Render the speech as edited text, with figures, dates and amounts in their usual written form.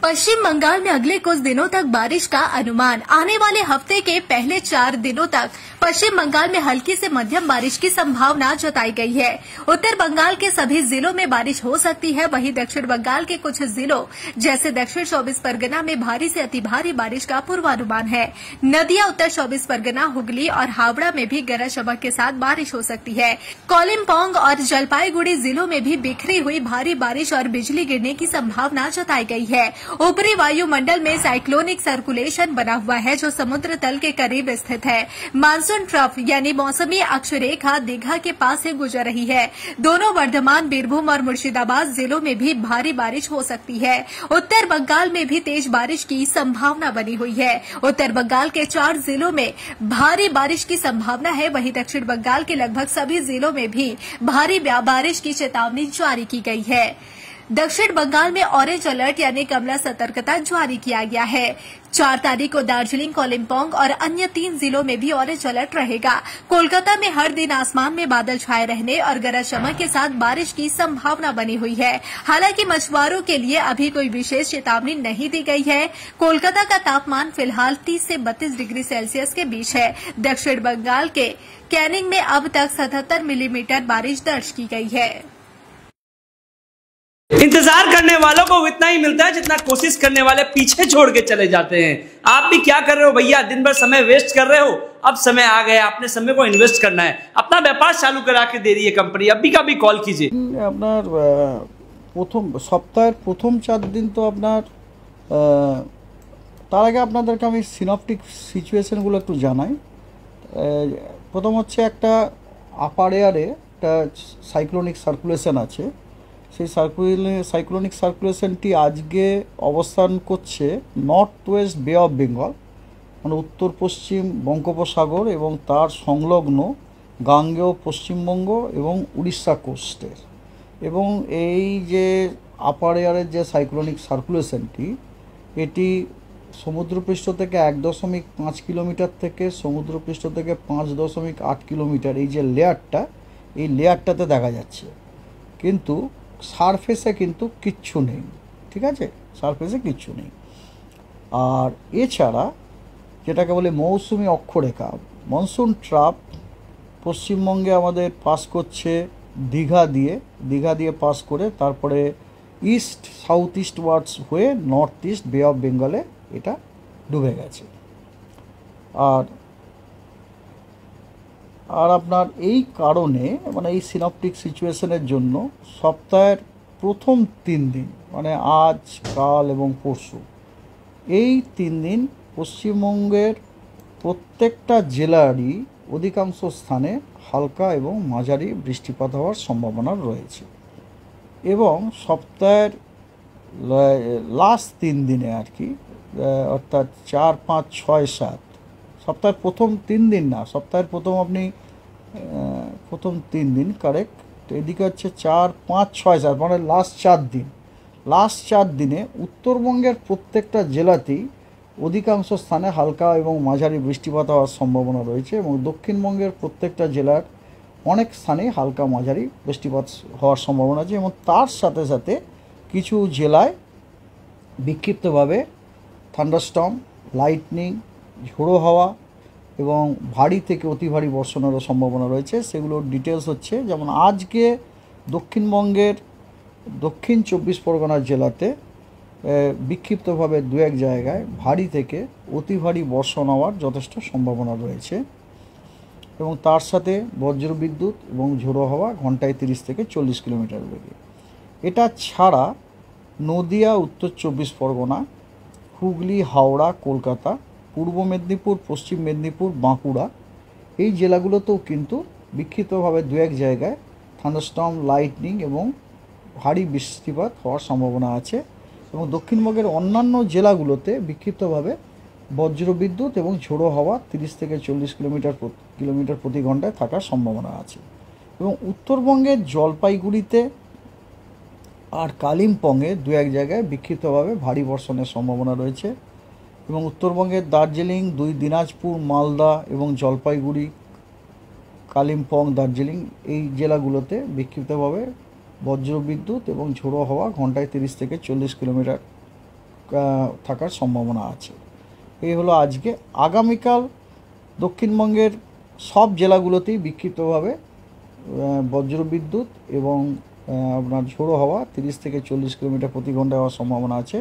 पश्चिम बंगाल में अगले कुछ दिनों तक बारिश का अनुमान। आने वाले हफ्ते के पहले 4 दिनों तक पश्चिम बंगाल में हल्की से मध्यम बारिश की संभावना जताई गई है। उत्तर बंगाल के सभी जिलों में बारिश हो सकती है। वहीं दक्षिण बंगाल के कुछ जिलों जैसे दक्षिण 24 परगना में भारी से अति भारी बारिश का पूर्वानुमान है। नदिया उत्तर 24 परगना, हुगली और हावड़ा में भी गरज चमक के साथ बारिश हो सकती है। कोलिम्पोंग और जलपाईगुड़ी जिलों में भी बिखरी हुई भारी बारिश और बिजली गिरने की संभावना जताई गई है। ऊपरी वायुमंडल में साइक्लोनिक सर्कुलेशन बना हुआ है जो समुद्र तल के करीब स्थित है। मानसून ट्रफ यानी मौसमी अक्षरेखा दीघा के पास से गुजर रही है। दोनों वर्धमान, बीरभूम और मुर्शिदाबाद जिलों में भी भारी बारिश हो सकती है। उत्तर बंगाल में भी तेज बारिश की संभावना बनी हुई है। उत्तर बंगाल के 4 जिलों में भारी बारिश की संभावना है। वहीं दक्षिण बंगाल के लगभग सभी जिलों में भी भारी बारिश की चेतावनी जारी की गई है। दक्षिण बंगाल में ऑरेंज अलर्ट यानी कमला सतर्कता जारी किया गया है। 4 तारीख को दार्जिलिंग, कोलिम्पोंग और अन्य 3 जिलों में भी ऑरेंज अलर्ट रहेगा। कोलकाता में हर दिन आसमान में बादल छाए रहने और गरज चमक के साथ बारिश की संभावना बनी हुई है। हालांकि मछुआरों के लिए अभी कोई विशेष चेतावनी नहीं दी गई है। कोलकाता का तापमान फिलहाल 30 से 32 डिग्री सेल्सियस के बीच है। दक्षिण बंगाल के कैनिंग में अब तक 77 मिलीमीटर बारिश दर्ज की गई है। इंतजार करने वालों को इतना ही मिलता है जितना कोशिश करने वाले पीछे छोड़ के चले जाते हैं। आप भी क्या कर रहे हो भैया? दिन भर समय वेस्ट कर रहे हो। अब समय आ गया, अपने समय को इन्वेस्ट करना है। अपना व्यापार चालू करा के दे रही है कंपनी। अभी का भी कॉल कीजिए। আপনার প্রথম সপ্তাহের প্রথম 4 দিন তো আপনার তার আগে আপনাদেরকে আমি সিনপটিক সিচুয়েশনগুলো একটু জানাই। প্রথম হচ্ছে একটা আপার এয়ারে একটা সাইক্লোনিক সার্কুলেশন আছে। সেই সাইক্লোনিক সার্কুলেশনটি আজকে অবস্থান করছে নর্থ ওয়েস্ট বে অফ বেঙ্গল, মানে উত্তর পশ্চিম বঙ্গোপসাগর এবং তার সংলগ্ন গাঙ্গেয় পশ্চিমবঙ্গ এবং উড়িষ্যা কোস্টের। এবং এই যে আপার এয়ারের যে সাইক্লোনিক সার্কুলেশনটি, এটি সমুদ্রপৃষ্ঠ থেকে 1.5 কিলোমিটার থেকে সমুদ্রপৃষ্ঠ থেকে 5.8 কিলোমিটার এই যে লেয়ারটা, এই লেয়ারটাতে দেখা যাচ্ছে, কিন্তু সারফেসে কিন্তু কিচ্ছু নেই। ঠিক আছে, সারফেসে কিচ্ছু নেই। আর এছাড়া যেটাকে বলে মৌসুমি অক্ষরেখা, মনসুন ট্রাপ পশ্চিমবঙ্গে আমাদের পাস করছে দীঘা দিয়ে পাস করে তারপরে ইস্ট সাউথ ইস্ট ওয়ার্ডস হয়ে নর্থ ইস্ট বে অফ বেঙ্গলে এটা ডুবে গেছে। আর আপনার এই কারণে মানে এই সিনপটিক সিচুয়েশনের জন্য সপ্তাহের প্রথম 3 দিন মানে আজ, কাল এবং পরশু, এই 3 দিন পশ্চিমবঙ্গের প্রত্যেকটা জেলারই অধিকাংশ স্থানে হালকা এবং মাঝারি বৃষ্টিপাত হওয়ার সম্ভাবনা রয়েছে। এবং সপ্তাহের লাস্ট 3 দিনে আর কি, অর্থাৎ 4, 5, 6, 7, সপ্তাহের প্রথম 3 দিন না, সপ্তাহের প্রথম 3 দিন কারেক্ট। তো এদিকে হচ্ছে 4, 5, 6, 7 মানে লাস্ট 4 দিনে উত্তরবঙ্গের প্রত্যেকটা জেলাতেই অধিকাংশ স্থানে হালকা এবং মাঝারি বৃষ্টিপাত হওয়ার সম্ভাবনা রয়েছে। এবং দক্ষিণবঙ্গের প্রত্যেকটা জেলার অনেক স্থানেই হালকা মাঝারি বৃষ্টিপাত হওয়ার সম্ভাবনা আছে। এবং তার সাথে সাথে কিছু জেলায় বিক্ষিপ্তভাবে থান্ডারস্টর্ম, লাইটনিং, ঝোড়ো হাওয়া এবং ভারী থেকে অতি ভারী বর্ষণেরও সম্ভাবনা রয়েছে। সেগুলোর ডিটেলস হচ্ছে, যেমন আজকে দক্ষিণবঙ্গের দক্ষিণ 24 পরগনা জেলাতে বিক্ষিপ্তভাবে 2-1 জায়গায় ভারী থেকে অতি ভারী বর্ষণ হওয়ার যথেষ্ট সম্ভাবনা রয়েছে। এবং তার সাথে বজ্রবিদ্যুৎ এবং ঝোড়ো হাওয়া ঘন্টায় 30 থেকে 40 কিলোমিটার বেগে। এটা ছাড়া নদিয়া, উত্তর 24 পরগনা, হুগলি, হাওড়া, কলকাতা, পূর্ব মেদিনীপুর, পশ্চিম মেদিনীপুর, বাঁকুড়া এই জেলাগুলোতেও কিন্তু বিক্ষিপ্তভাবে 2-1 জায়গায় থান্ডারস্টর্ম, লাইটনিং এবং ভারী বৃষ্টিপাত হওয়ার সম্ভাবনা আছে। এবং দক্ষিণবঙ্গের অন্যান্য জেলাগুলোতে বিক্ষিপ্তভাবে বজ্রবিদ্যুৎ এবং ঝোড়ো হাওয়া 30 থেকে 40 কিলোমিটার প্রতি ঘন্টায় থাকার সম্ভাবনা আছে। এবং উত্তরবঙ্গের জলপাইগুড়িতে আর কালিম্পংয়ে 2-1 জায়গায় বিক্ষিপ্তভাবে ভারী বর্ষণের সম্ভাবনা রয়েছে। এবং উত্তরবঙ্গের দার্জিলিং, 2 দিনাজপুর, মালদা এবং জলপাইগুড়ি, কালিম্পং, দার্জিলিং এই জেলাগুলোতে বিক্ষিপ্তভাবে বজ্রবিদ্যুৎ এবং ঝোড়ো হাওয়া ঘন্টায় 30 থেকে 40 কিলোমিটার থাকার সম্ভাবনা আছে। এই হলো আজকে। আগামীকাল দক্ষিণবঙ্গের সব জেলাগুলোতেই বিক্ষিপ্তভাবে বজ্রবিদ্যুৎ এবং আপনার ঝোড়ো হাওয়া 30 থেকে 40 কিলোমিটার প্রতি ঘন্টা হওয়ার সম্ভাবনা আছে।